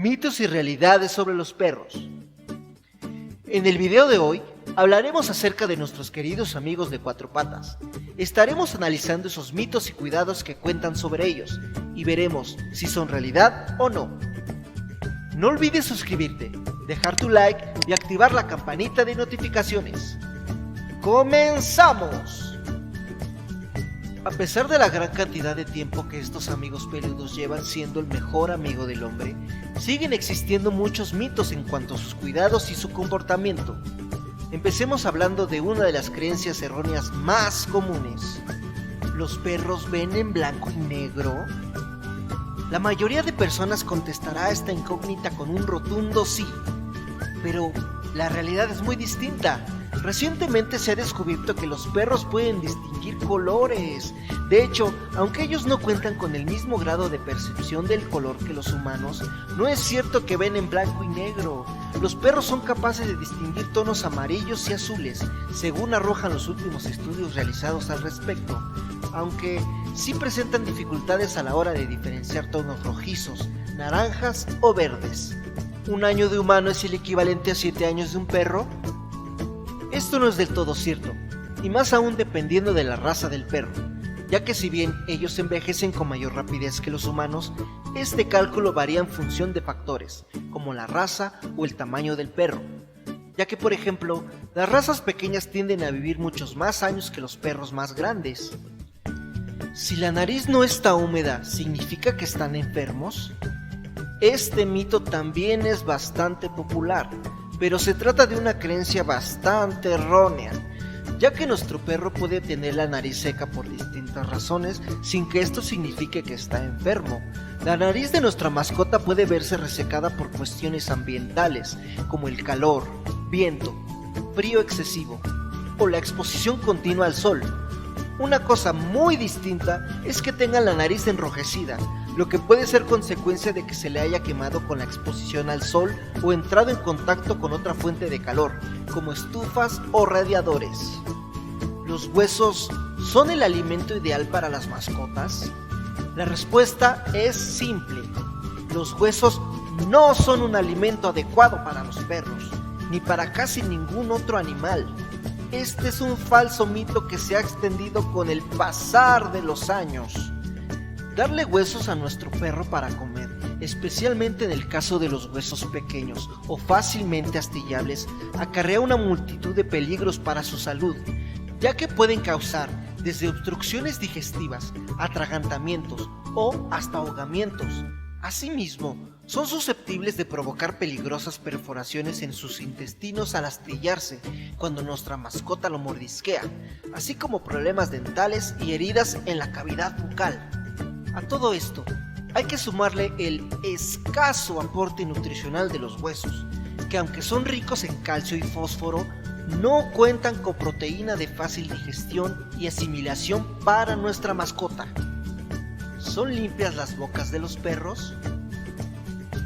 mitos y realidades sobre los perros. En el video de hoy hablaremos acerca de nuestros queridos amigos de cuatro patas. Estaremos analizando esos mitos y cuidados que cuentan sobre ellos y veremos si son realidad o no. No olvides suscribirte, dejar tu like y activar la campanita de notificaciones. ¡Comenzamos! A pesar de la gran cantidad de tiempo que estos amigos peludos llevan siendo el mejor amigo del hombre, siguen existiendo muchos mitos en cuanto a sus cuidados y su comportamiento. Empecemos hablando de una de las creencias erróneas más comunes. ¿Los perros ven en blanco y negro? La mayoría de personas contestará a esta incógnita con un rotundo sí, pero la realidad es muy distinta. Recientemente se ha descubierto que los perros pueden distinguir colores. De hecho, aunque ellos no cuentan con el mismo grado de percepción del color que los humanos, no es cierto que ven en blanco y negro. Los perros son capaces de distinguir tonos amarillos y azules, según arrojan los últimos estudios realizados al respecto, aunque sí presentan dificultades a la hora de diferenciar tonos rojizos, naranjas o verdes. ¿Un año de humano es el equivalente a 7 años de un perro? Esto no es del todo cierto, y más aún dependiendo de la raza del perro, ya que si bien ellos envejecen con mayor rapidez que los humanos, este cálculo varía en función de factores, como la raza o el tamaño del perro, ya que por ejemplo, las razas pequeñas tienden a vivir muchos más años que los perros más grandes. Si la nariz no está húmeda, ¿significa que están enfermos? Este mito también es bastante popular, pero se trata de una creencia bastante errónea, ya que nuestro perro puede tener la nariz seca por distintas razones sin que esto signifique que está enfermo. La nariz de nuestra mascota puede verse resecada por cuestiones ambientales, como el calor, viento, frío excesivo o la exposición continua al sol. Una cosa muy distinta es que tenga la nariz enrojecida, lo que puede ser consecuencia de que se le haya quemado con la exposición al sol o entrado en contacto con otra fuente de calor, como estufas o radiadores. ¿Los huesos son el alimento ideal para las mascotas? La respuesta es simple. Los huesos no son un alimento adecuado para los perros, ni para casi ningún otro animal. Este es un falso mito que se ha extendido con el pasar de los años. Darle huesos a nuestro perro para comer, especialmente en el caso de los huesos pequeños o fácilmente astillables, acarrea una multitud de peligros para su salud, ya que pueden causar desde obstrucciones digestivas, atragantamientos o hasta ahogamientos. Asimismo, son susceptibles de provocar peligrosas perforaciones en sus intestinos al astillarse cuando nuestra mascota lo mordisquea, así como problemas dentales y heridas en la cavidad bucal. A todo esto, hay que sumarle el escaso aporte nutricional de los huesos, que aunque son ricos en calcio y fósforo, no cuentan con proteína de fácil digestión y asimilación para nuestra mascota. ¿Son limpias las bocas de los perros?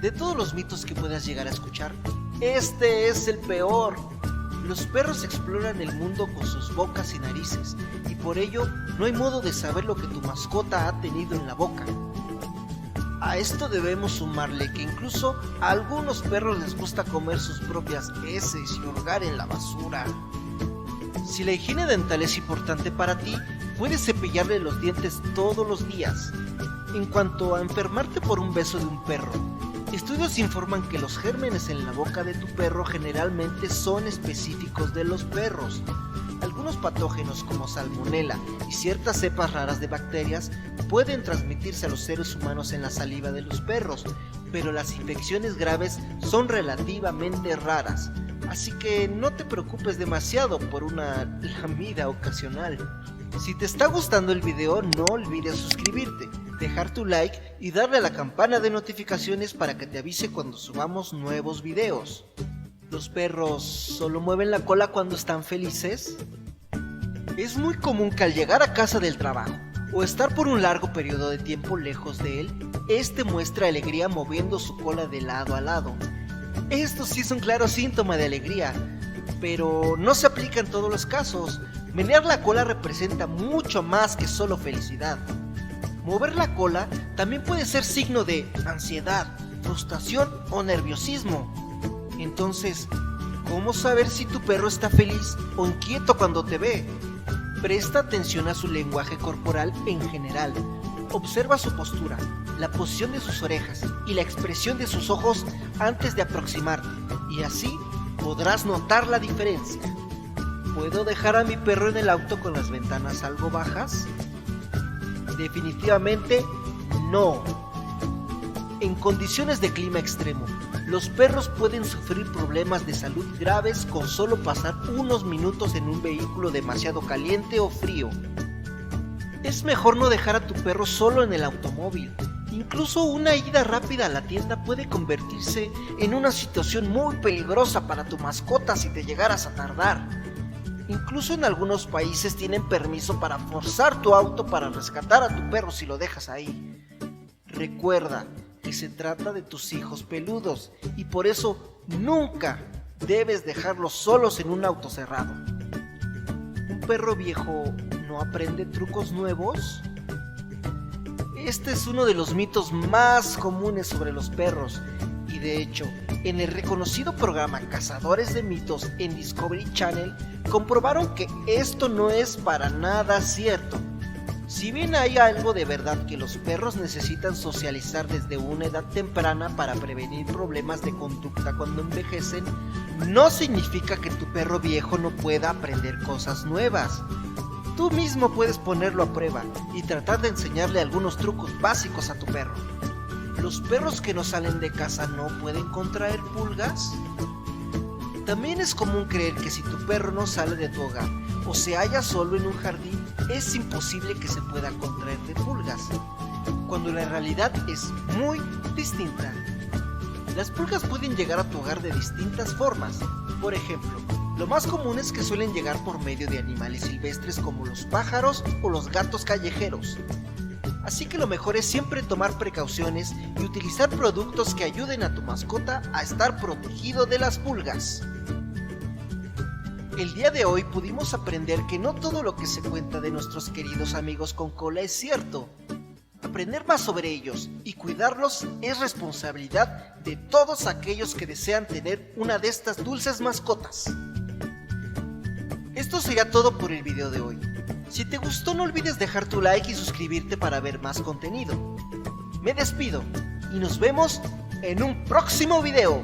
De todos los mitos que puedas llegar a escuchar, este es el peor. Los perros exploran el mundo con sus bocas y narices, y por ello no hay modo de saber lo que tu mascota ha tenido en la boca. A esto debemos sumarle que incluso a algunos perros les gusta comer sus propias heces y hurgar en la basura. Si la higiene dental es importante para ti, puedes cepillarle los dientes todos los días. En cuanto a enfermarte por un beso de un perro, estudios informan que los gérmenes en la boca de tu perro generalmente son específicos de los perros. Algunos patógenos como salmonela y ciertas cepas raras de bacterias pueden transmitirse a los seres humanos en la saliva de los perros, pero las infecciones graves son relativamente raras, así que no te preocupes demasiado por una lamida ocasional. Si te está gustando el video, no olvides suscribirte, dejar tu like y darle a la campana de notificaciones para que te avise cuando subamos nuevos videos. ¿Los perros solo mueven la cola cuando están felices? Es muy común que al llegar a casa del trabajo o estar por un largo periodo de tiempo lejos de él, este muestra alegría moviendo su cola de lado a lado. Esto sí es un claro síntoma de alegría, pero no se aplica en todos los casos. Menear la cola representa mucho más que solo felicidad. Mover la cola también puede ser signo de ansiedad, frustración o nerviosismo. Entonces, ¿cómo saber si tu perro está feliz o inquieto cuando te ve? Presta atención a su lenguaje corporal en general. Observa su postura, la posición de sus orejas y la expresión de sus ojos antes de aproximarte, y así podrás notar la diferencia. ¿Puedo dejar a mi perro en el auto con las ventanas algo bajas? Definitivamente no. En condiciones de clima extremo, los perros pueden sufrir problemas de salud graves con solo pasar unos minutos en un vehículo demasiado caliente o frío. Es mejor no dejar a tu perro solo en el automóvil. Incluso una ida rápida a la tienda puede convertirse en una situación muy peligrosa para tu mascota si te llegaras a tardar. Incluso en algunos países tienen permiso para forzar tu auto para rescatar a tu perro si lo dejas ahí. Recuerda que se trata de tus hijos peludos y por eso nunca debes dejarlos solos en un auto cerrado. ¿Un perro viejo no aprende trucos nuevos? Este es uno de los mitos más comunes sobre los perros y de hecho, en el reconocido programa Cazadores de Mitos en Discovery Channel comprobaron que esto no es para nada cierto. Si bien hay algo de verdad que los perros necesitan socializar desde una edad temprana para prevenir problemas de conducta cuando envejecen, no significa que tu perro viejo no pueda aprender cosas nuevas. Tú mismo puedes ponerlo a prueba y tratar de enseñarle algunos trucos básicos a tu perro. ¿Los perros que no salen de casa no pueden contraer pulgas? También es común creer que si tu perro no sale de tu hogar o se halla solo en un jardín, es imposible que se pueda contraer de pulgas, cuando la realidad es muy distinta. Las pulgas pueden llegar a tu hogar de distintas formas. Por ejemplo, lo más común es que suelen llegar por medio de animales silvestres como los pájaros o los gatos callejeros. Así que lo mejor es siempre tomar precauciones y utilizar productos que ayuden a tu mascota a estar protegido de las pulgas. El día de hoy pudimos aprender que no todo lo que se cuenta de nuestros queridos amigos con cola es cierto. Aprender más sobre ellos y cuidarlos es responsabilidad de todos aquellos que desean tener una de estas dulces mascotas. Esto sería todo por el video de hoy. Si te gustó, no olvides dejar tu like y suscribirte para ver más contenido. Me despido y nos vemos en un próximo video.